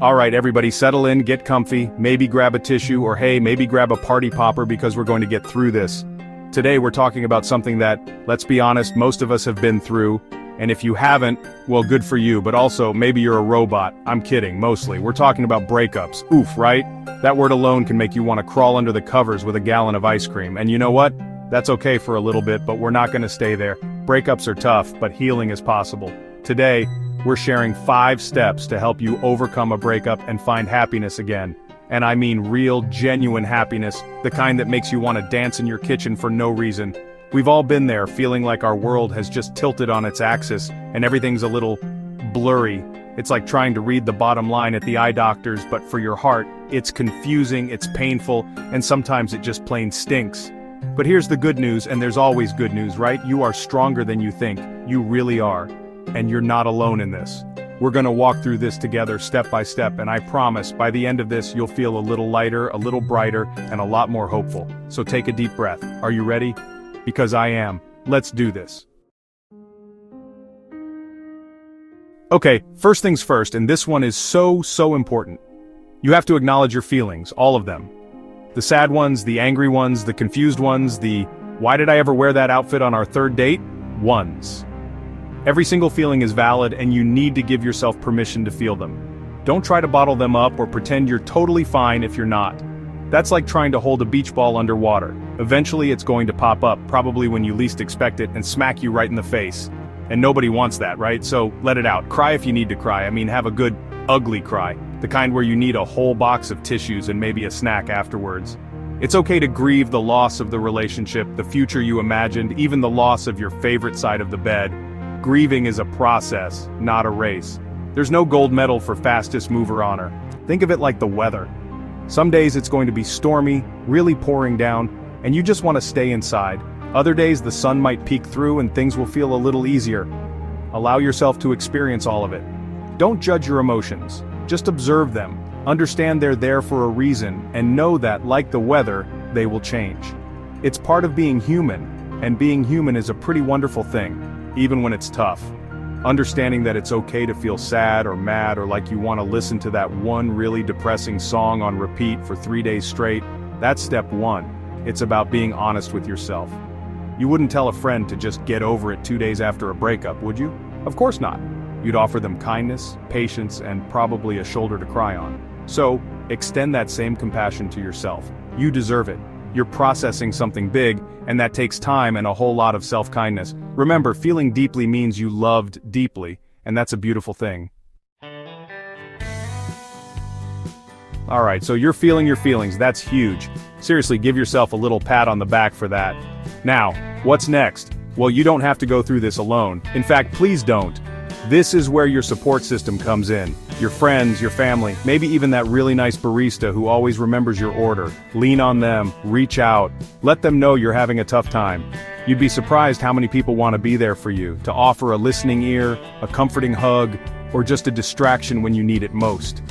Alright everybody, settle in, get comfy, maybe grab a tissue, or hey, maybe grab a party popper because we're going to get through this. Today we're talking about something that, let's be honest, most of us have been through, and if you haven't, well good for you, but also, maybe you're a robot. I'm kidding, mostly. We're talking about breakups. Oof, right? That word alone can make you want to crawl under the covers with a gallon of ice cream, and you know what? That's okay for a little bit, but we're not gonna stay there. Breakups are tough, but healing is possible. Today, we're sharing 5 steps to help you overcome a breakup and find happiness again. And I mean real, genuine happiness, the kind that makes you want to dance in your kitchen for no reason. We've all been there, feeling like our world has just tilted on its axis, and everything's a little blurry. It's like trying to read the bottom line at the eye doctor's, but for your heart, it's confusing, it's painful, and sometimes it just plain stinks. But here's the good news, and there's always good news, right? You are stronger than you think. You really are. And you're not alone in this. We're gonna walk through this together step by step, and I promise, by the end of this, you'll feel a little lighter, a little brighter, and a lot more hopeful. So take a deep breath. Are you ready? Because I am. Let's do this. Okay, first things first, and this one is so important. You have to acknowledge your feelings, all of them. The sad ones, the angry ones, the confused ones, the "why did I ever wear that outfit on our third date?" ones. Every single feeling is valid, and you need to give yourself permission to feel them. Don't try to bottle them up or pretend you're totally fine if you're not. That's like trying to hold a beach ball underwater. Eventually it's going to pop up, probably when you least expect it, and smack you right in the face. And nobody wants that, right? So let it out. Cry if you need to cry. I mean, have a good, ugly cry. The kind where you need a whole box of tissues and maybe a snack afterwards. It's okay to grieve the loss of the relationship, the future you imagined, even the loss of your favorite side of the bed. Grieving is a process, not a race. There's no gold medal for fastest mover honor. Think of it like the weather. Some days it's going to be stormy, really pouring down, and you just want to stay inside. Other days the sun might peek through and things will feel a little easier. Allow yourself to experience all of it. Don't judge your emotions. Just observe them. Understand they're there for a reason, and know that, like the weather, they will change. It's part of being human, and being human is a pretty wonderful thing. Even when it's tough. Understanding that it's okay to feel sad or mad or like you want to listen to that one really depressing song on repeat for 3 days straight, that's step 1. It's about being honest with yourself. You wouldn't tell a friend to just get over it 2 days after a breakup, would you? Of course not. You'd offer them kindness, patience, and probably a shoulder to cry on. So, extend that same compassion to yourself. You deserve it. You're processing something big, and that takes time and a whole lot of self-kindness. Remember, feeling deeply means you loved deeply, and that's a beautiful thing. Alright, so you're feeling your feelings, that's huge. Seriously, give yourself a little pat on the back for that. Now, what's next? Well, you don't have to go through this alone. In fact, please don't. This is where your support system comes in. Your friends, your family, maybe even that really nice barista who always remembers your order. Lean on them, reach out, let them know you're having a tough time. You'd be surprised how many people want to be there for you, to offer a listening ear, a comforting hug, or just a distraction when you need it most.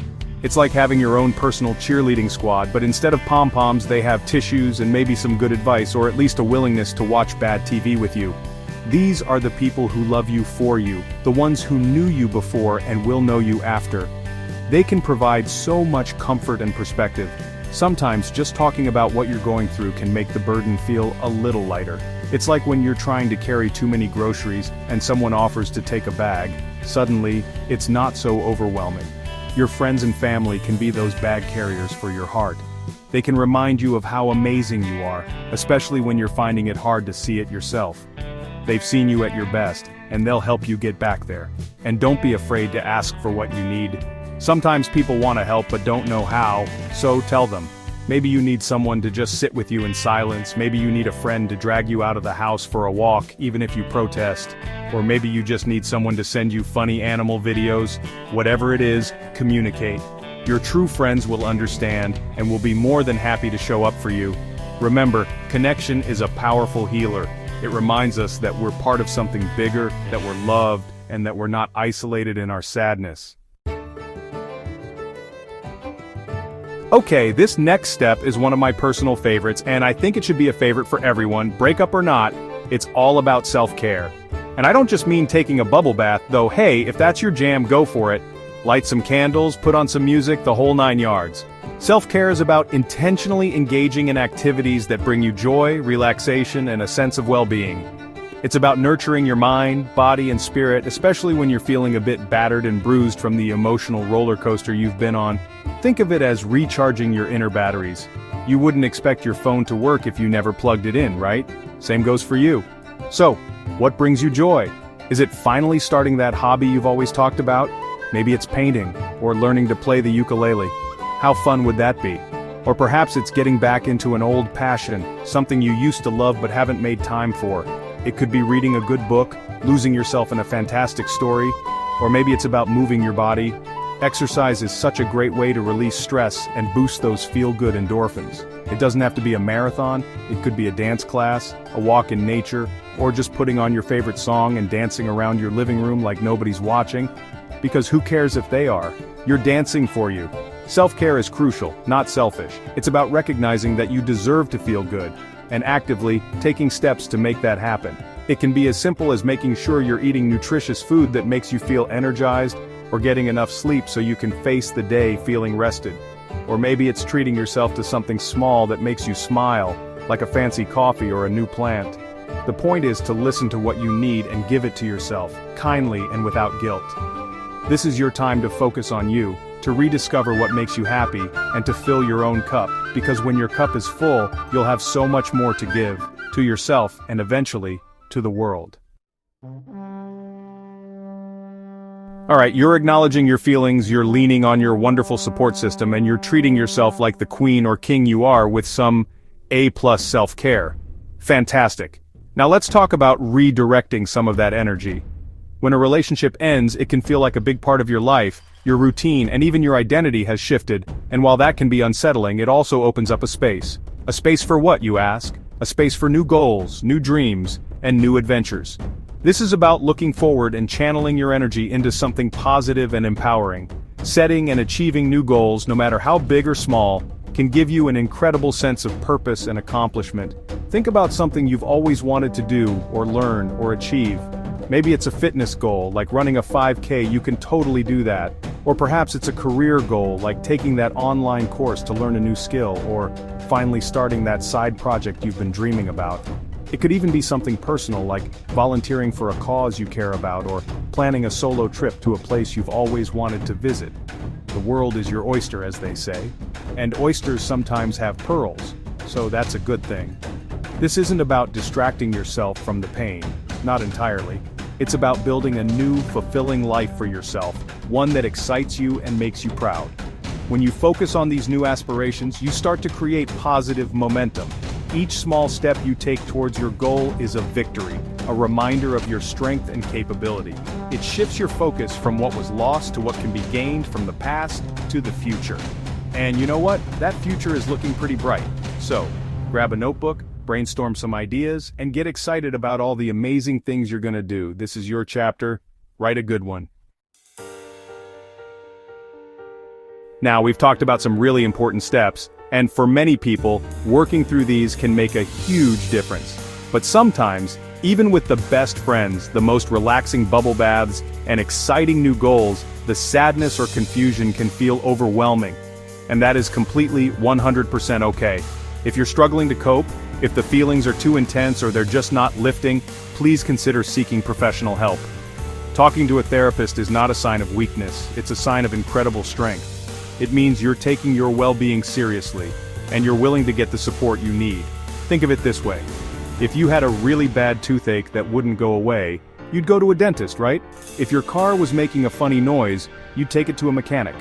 It's like having your own personal cheerleading squad, but instead of pom-poms they have tissues and maybe some good advice, or at least a willingness to watch bad TV with you. These are the people who love you for you, the ones who knew you before and will know you after. They can provide so much comfort and perspective. Sometimes just talking about what you're going through can make the burden feel a little lighter. It's like when you're trying to carry too many groceries and someone offers to take a bag. Suddenly, it's not so overwhelming. Your friends and family can be those bag carriers for your heart. They can remind you of how amazing you are, especially when you're finding it hard to see it yourself. They've seen you at your best, and they'll help you get back there. And don't be afraid to ask for what you need. Sometimes people want to help but don't know how, so tell them. Maybe you need someone to just sit with you in silence, maybe you need a friend to drag you out of the house for a walk, even if you protest. Or maybe you just need someone to send you funny animal videos. Whatever it is, communicate. Your true friends will understand, and will be more than happy to show up for you. Remember, connection is a powerful healer. It reminds us that we're part of something bigger, that we're loved, and that we're not isolated in our sadness. Okay, this next step is one of my personal favorites, and I think it should be a favorite for everyone, breakup or not. It's all about self-care. And I don't just mean taking a bubble bath, though hey, if that's your jam, go for it. Light some candles, put on some music, the whole 9 yards. Self-care is about intentionally engaging in activities that bring you joy, relaxation, and a sense of well-being. It's about nurturing your mind, body, and spirit, especially when you're feeling a bit battered and bruised from the emotional roller coaster you've been on. Think of it as recharging your inner batteries. You wouldn't expect your phone to work if you never plugged it in, right? Same goes for you. So, what brings you joy? Is it finally starting that hobby you've always talked about? Maybe it's painting, or learning to play the ukulele. How fun would that be? Or perhaps it's getting back into an old passion, something you used to love but haven't made time for. It could be reading a good book, losing yourself in a fantastic story, or maybe it's about moving your body. Exercise is such a great way to release stress and boost those feel-good endorphins. It doesn't have to be a marathon, it could be a dance class, a walk in nature, or just putting on your favorite song and dancing around your living room like nobody's watching. Because who cares if they are? You're dancing for you. Self-care is crucial, not selfish. It's about recognizing that you deserve to feel good, and actively taking steps to make that happen. It can be as simple as making sure you're eating nutritious food that makes you feel energized, or getting enough sleep so you can face the day feeling rested. Or maybe it's treating yourself to something small that makes you smile, like a fancy coffee or a new plant. The point is to listen to what you need and give it to yourself, kindly and without guilt. This is your time to focus on you, to rediscover what makes you happy, and to fill your own cup, because when your cup is full, you'll have so much more to give, to yourself and eventually, to the world. Alright, you're acknowledging your feelings, you're leaning on your wonderful support system, and you're treating yourself like the queen or king you are with some A+ self-care. Fantastic. Now let's talk about redirecting some of that energy. When a relationship ends, it can feel like a big part of your life, your routine, and even your identity has shifted, and while that can be unsettling, it also opens up a space. A space for what, you ask? A space for new goals, new dreams, and new adventures. This is about looking forward and channeling your energy into something positive and empowering. Setting and achieving new goals, no matter how big or small, can give you an incredible sense of purpose and accomplishment. Think about something you've always wanted to do, or learn, or achieve. Maybe it's a fitness goal, like running a 5K, you can totally do that. Or perhaps it's a career goal, like taking that online course to learn a new skill, or finally starting that side project you've been dreaming about. It could even be something personal, like volunteering for a cause you care about, or planning a solo trip to a place you've always wanted to visit. The world is your oyster, as they say. And oysters sometimes have pearls, so that's a good thing. This isn't about distracting yourself from the pain, not entirely. It's about building a new, fulfilling life for yourself, one that excites you and makes you proud. When you focus on these new aspirations, you start to create positive momentum. Each small step you take towards your goal is a victory, a reminder of your strength and capability. It shifts your focus from what was lost to what can be gained from the past to the future. And you know what? That future is looking pretty bright. So, grab a notebook, brainstorm some ideas, and get excited about all the amazing things you're gonna do. This is your chapter. Write a good one. Now, we've talked about some really important steps, and for many people, working through these can make a huge difference. But sometimes, even with the best friends, the most relaxing bubble baths, and exciting new goals, the sadness or confusion can feel overwhelming. And that is completely 100% okay. If you're struggling to cope, if the feelings are too intense or they're just not lifting, please consider seeking professional help. Talking to a therapist is not a sign of weakness, it's a sign of incredible strength. It means you're taking your well-being seriously, and you're willing to get the support you need. Think of it this way. If you had a really bad toothache that wouldn't go away, you'd go to a dentist, right? If your car was making a funny noise, you'd take it to a mechanic.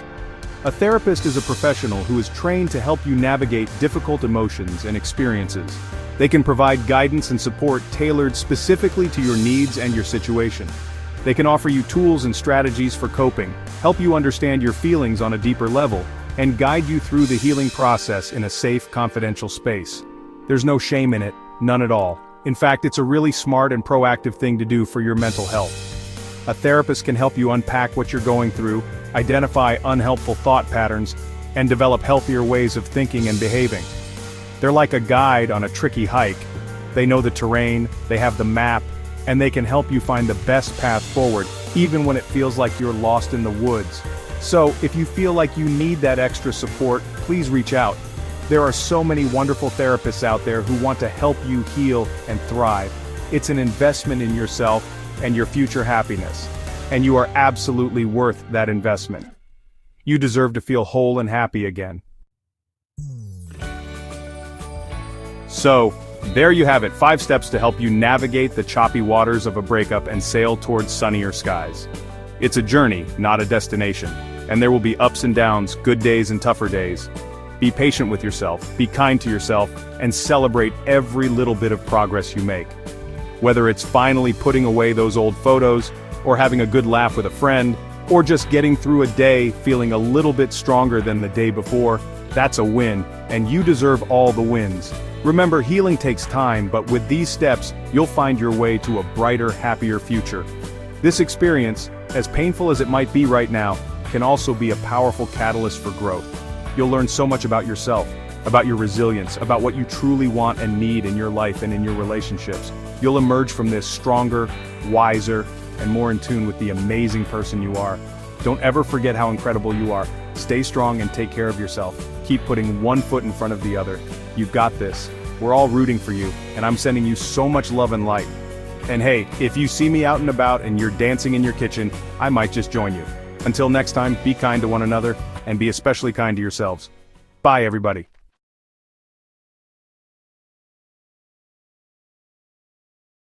A therapist is a professional who is trained to help you navigate difficult emotions and experiences. They can provide guidance and support tailored specifically to your needs and your situation. They can offer you tools and strategies for coping, help you understand your feelings on a deeper level, and guide you through the healing process in a safe, confidential space. There's no shame in it, none at all. In fact, it's a really smart and proactive thing to do for your mental health. A therapist can help you unpack what you're going through, identify unhelpful thought patterns, and develop healthier ways of thinking and behaving. They're like a guide on a tricky hike. They know the terrain, they have the map, and they can help you find the best path forward, even when it feels like you're lost in the woods. So, if you feel like you need that extra support, please reach out. There are so many wonderful therapists out there who want to help you heal and thrive. It's an investment in yourself and your future happiness. And you are absolutely worth that investment. You deserve to feel whole and happy again. So, there you have it, 5 steps to help you navigate the choppy waters of a breakup and sail towards sunnier skies. It's a journey, not a destination. And there will be ups and downs, good days and tougher days. Be patient with yourself, be kind to yourself, and celebrate every little bit of progress you make. Whether it's finally putting away those old photos, or having a good laugh with a friend, or just getting through a day feeling a little bit stronger than the day before, that's a win, and you deserve all the wins. Remember, healing takes time, but with these steps, you'll find your way to a brighter, happier future. This experience, as painful as it might be right now, can also be a powerful catalyst for growth. You'll learn so much about yourself, about your resilience, about what you truly want and need in your life and in your relationships. You'll emerge from this stronger, wiser, and more in tune with the amazing person you are. Don't ever forget how incredible you are. Stay strong and take care of yourself. Keep putting one foot in front of the other. You've got this. We're all rooting for you, and I'm sending you so much love and light. And hey, if you see me out and about and you're dancing in your kitchen, I might just join you. Until next time, be kind to one another, and be especially kind to yourselves. Bye, everybody.